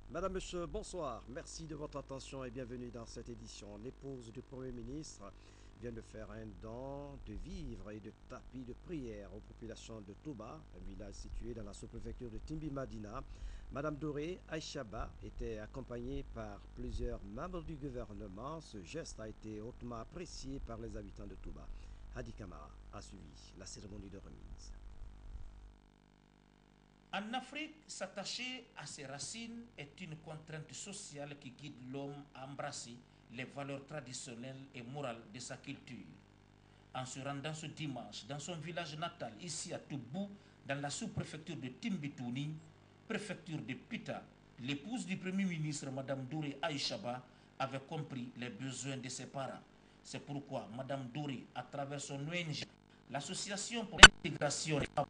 Madame, Monsieur, bonsoir. Merci de votre attention et bienvenue dans cette édition. L'épouse du Premier ministre vient de faire un don de vivres et de tapis de prière aux populations de Touba, un village situé dans la sous-préfecture de Timbi Madina. Madame Doré Aïchaba était accompagnée par plusieurs membres du gouvernement. Ce geste a été hautement apprécié par les habitants de Touba. Hadi Kamara a suivi la cérémonie de remise. En Afrique, s'attacher à ses racines est une contrainte sociale qui guide l'homme à embrasser les valeurs traditionnelles et morales de sa culture. En se rendant ce dimanche dans son village natal, ici à Toubou, dans la sous-préfecture de Timbitouni, préfecture de Pita, l'épouse du Premier ministre, Mme Doré Aïchaba, avait compris les besoins de ses parents. C'est pourquoi Mme Doré, à travers son ONG, l'Association pour l'intégration des femmes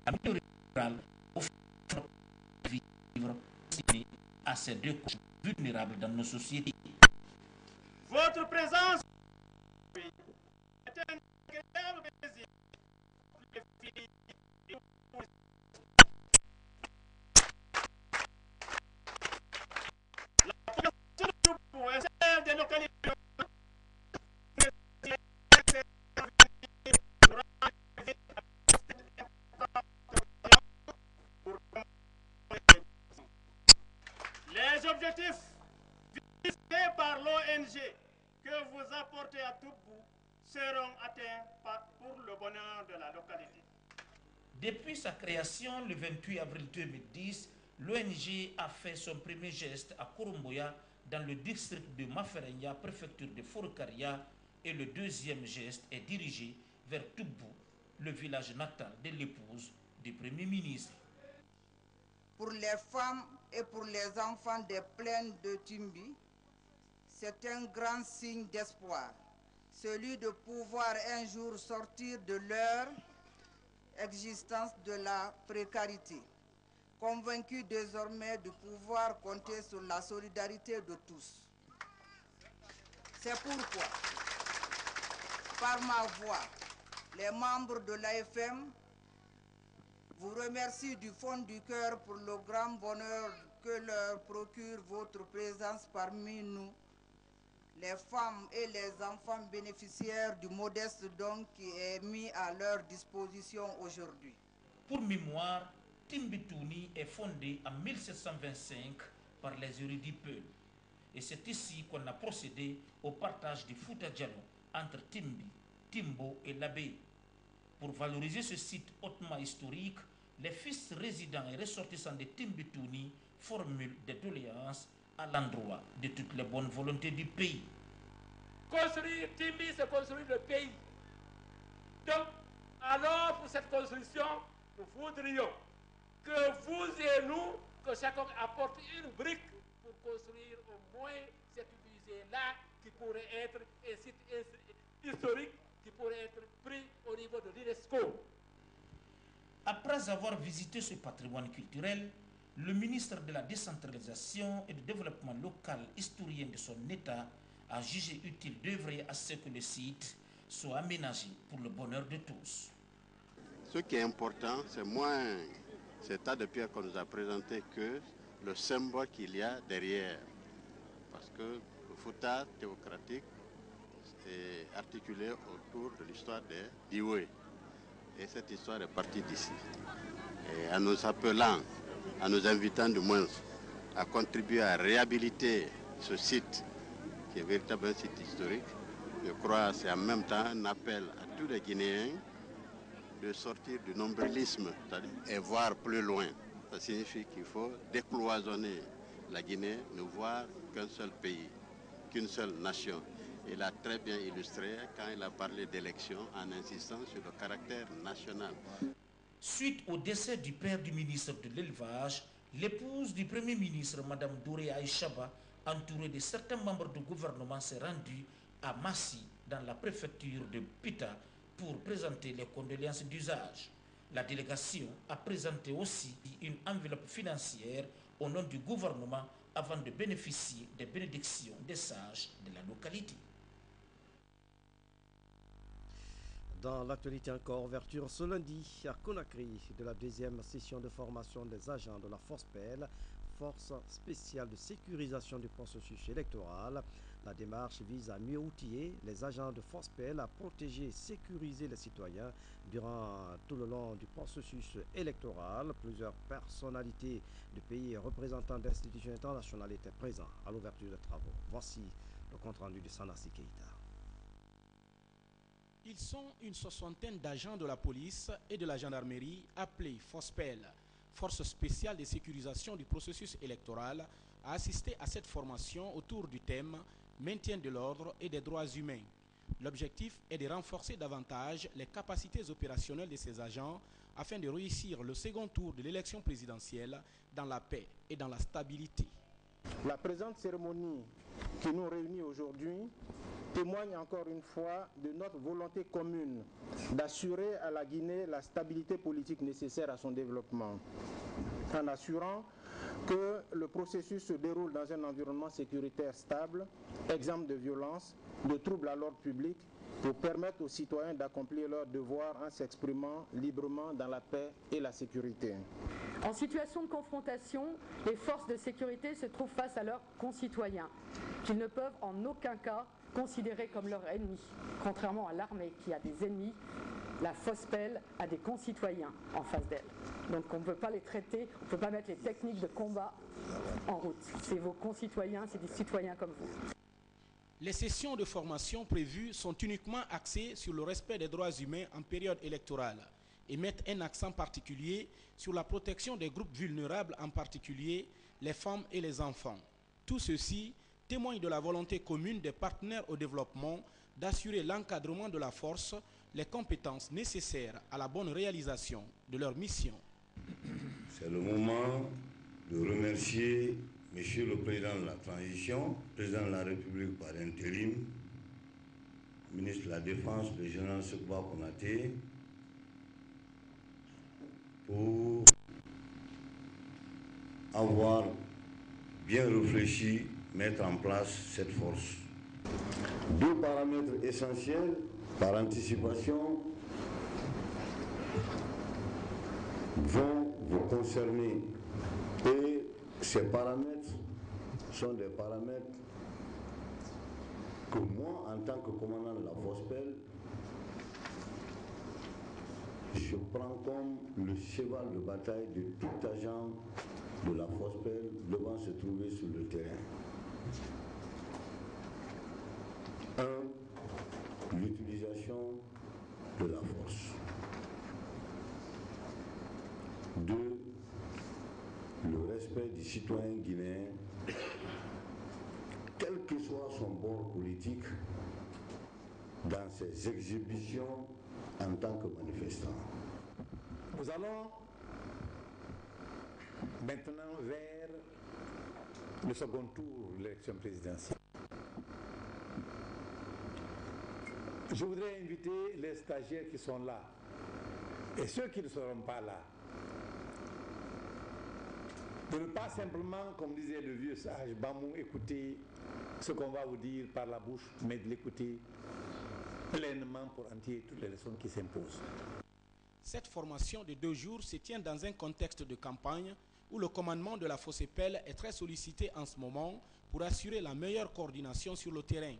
à milieu rural, offre vivre à ces deux couches vulnérables dans nos sociétés. Votre présence est un agréable plaisir. La population de Toubou est celle des localités les objectifs visés par l'ONG que vous apportez à Toubou seront atteints pour le bonheur de la localité. Depuis sa création le 28 avril 2010, l'ONG a fait son premier geste à Koromboya dans le district de Maferenya, préfecture de Forkaria, et le deuxième geste est dirigé vers Toubou, le village natal de l'épouse du Premier ministre. Pour les femmes et pour les enfants des plaines de Timbi, c'est un grand signe d'espoir, celui de pouvoir un jour sortir de leur existence de la précarité, convaincus désormais de pouvoir compter sur la solidarité de tous. C'est pourquoi, par ma voix, les membres de l'AFM vous remercie du fond du cœur pour le grand bonheur que leur procure votre présence parmi nous, les femmes et les enfants bénéficiaires du modeste don qui est mis à leur disposition aujourd'hui. Pour mémoire, Timbitouni est fondé en 1725 par les érudits Peul. Et c'est ici qu'on a procédé au partage du Fouta Djallon entre Timbi, Timbo et l'Abbé. Pour valoriser ce site hautement historique, les fils résidents et ressortissants de Timbitouni formulent des doléances à l'endroit de toutes les bonnes volontés du pays. Construire Timbi, c'est construire le pays. Donc, alors pour cette construction, nous voudrions que vous et nous, que chacun apporte une brique pour construire au moins cette musée-là qui pourrait être un site historique qui pourrait être pris au niveau de l'UNESCO. Après avoir visité ce patrimoine culturel, le ministre de la Décentralisation et du Développement local historien de son État a jugé utile d'œuvrer à ce que le site soit aménagé pour le bonheur de tous. Ce qui est important, c'est moins cet tas de pierre qu'on nous a présenté que le symbole qu'il y a derrière. Parce que le Fouta théocratique est articulé autour de l'histoire des Dioué. Et cette histoire est partie d'ici. Et en nous appelant, en nous invitant du moins à contribuer à réhabiliter ce site, qui est véritablement un site historique, je crois que c'est en même temps un appel à tous les Guinéens de sortir du nombrilisme et voir plus loin. Ça signifie qu'il faut décloisonner la Guinée, ne voir qu'un seul pays, qu'une seule nation. Il a très bien illustré quand il a parlé d'élection en insistant sur le caractère national. Suite au décès du père du ministre de l'Élevage, l'épouse du Premier ministre, Mme Doré Aïchaba, entourée de certains membres du gouvernement, s'est rendue à Massi, dans la préfecture de Pita, pour présenter les condoléances d'usage. La délégation a présenté aussi une enveloppe financière au nom du gouvernement avant de bénéficier des bénédictions des sages de la localité. Dans l'actualité encore, ouverture ce lundi à Conakry de la deuxième session de formation des agents de la FOSPEL, Force spéciale de sécurisation du processus électoral. La démarche vise à mieux outiller les agents de FOSPEL à protéger et sécuriser les citoyens durant tout le long du processus électoral. Plusieurs personnalités du pays et représentants d'institutions internationales étaient présents à l'ouverture des travaux. Voici le compte-rendu de Sanassi Keita. Ils sont une soixantaine d'agents de la police et de la gendarmerie appelés FOSPEL, Force spéciale de sécurisation du processus électoral, à assister à cette formation autour du thème maintien de l'ordre et des droits humains. L'objectif est de renforcer davantage les capacités opérationnelles de ces agents afin de réussir le second tour de l'élection présidentielle dans la paix et dans la stabilité. La présente cérémonie qui nous réunit aujourd'hui témoigne encore une fois de notre volonté commune d'assurer à la Guinée la stabilité politique nécessaire à son développement, en assurant que le processus se déroule dans un environnement sécuritaire stable, exempt de violence, de troubles à l'ordre public, pour permettre aux citoyens d'accomplir leurs devoirs en s'exprimant librement dans la paix et la sécurité. En situation de confrontation, les forces de sécurité se trouvent face à leurs concitoyens, qu'ils ne peuvent en aucun cas considérer comme leurs ennemis. Contrairement à l'armée qui a des ennemis, la FOSPEL a des concitoyens en face d'elle. Donc on ne peut pas les traiter, on ne peut pas mettre les techniques de combat en route. C'est vos concitoyens, c'est des citoyens comme vous. Les sessions de formation prévues sont uniquement axées sur le respect des droits humains en période électorale et mettent un accent particulier sur la protection des groupes vulnérables, en particulier les femmes et les enfants. Tout ceci témoigne de la volonté commune des partenaires au développement d'assurer l'encadrement de la force, les compétences nécessaires à la bonne réalisation de leur mission. C'est le moment de remercier Monsieur le Président de la Transition, Président de la République par intérim, Ministre de la Défense, le général Sekba Konaté, pour avoir bien réfléchi, mettre en place cette force. Deux paramètres essentiels par anticipation vont vous concerner et ces paramètres sont des paramètres que moi, en tant que commandant de la FOSPEL, je prends comme le cheval de bataille de tout agent de la FOSPEL devant se trouver sur le terrain. 1. L'utilisation de la force. 2. Le respect du citoyen guinéen, quel que soit son bord politique, dans ses exhibitions en tant que manifestant. Nous allons maintenant vers le second tour de l'élection présidentielle. Je voudrais inviter les stagiaires qui sont là et ceux qui ne seront pas là de ne pas simplement, comme disait le vieux sage Bamou, écouter ce qu'on va vous dire par la bouche, mais de l'écouter pleinement pour en tirer toutes les leçons qui s'imposent. Cette formation de 2 jours se tient dans un contexte de campagne où le commandement de la FOSPEL est très sollicité en ce moment pour assurer la meilleure coordination sur le terrain,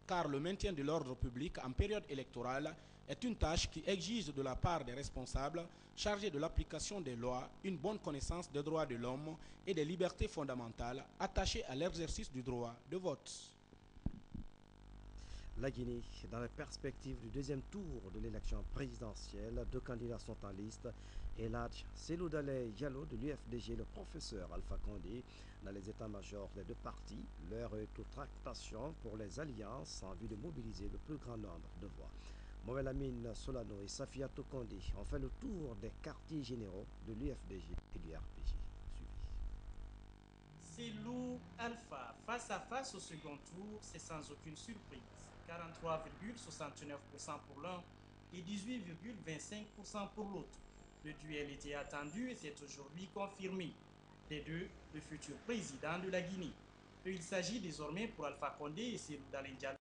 car le maintien de l'ordre public en période électorale est une tâche qui exige de la part des responsables chargés de l'application des lois une bonne connaissance des droits de l'homme et des libertés fondamentales attachées à l'exercice du droit de vote. La Guinée, dans la perspective du deuxième tour de l'élection présidentielle, 2 candidats sont en liste. Eladj Seloudaleh Diallo de l'UFDG, le professeur Alpha Condé, dans les états-majors des 2 partis. L'heure est aux tractations pour les alliances en vue de mobiliser le plus grand nombre de voix. Mohamed Amin Solano et Safiatou Condé ont fait le tour des quartiers généraux de l'UFDG et du RPG. Selou Alpha, face à face au second tour, c'est sans aucune surprise. 43,69% pour l'un et 18,25% pour l'autre. Le duel était attendu et c'est aujourd'hui confirmé. des deux le futur président de la Guinée. Il s'agit désormais pour Alpha Condé et Cellou Dalein Diallo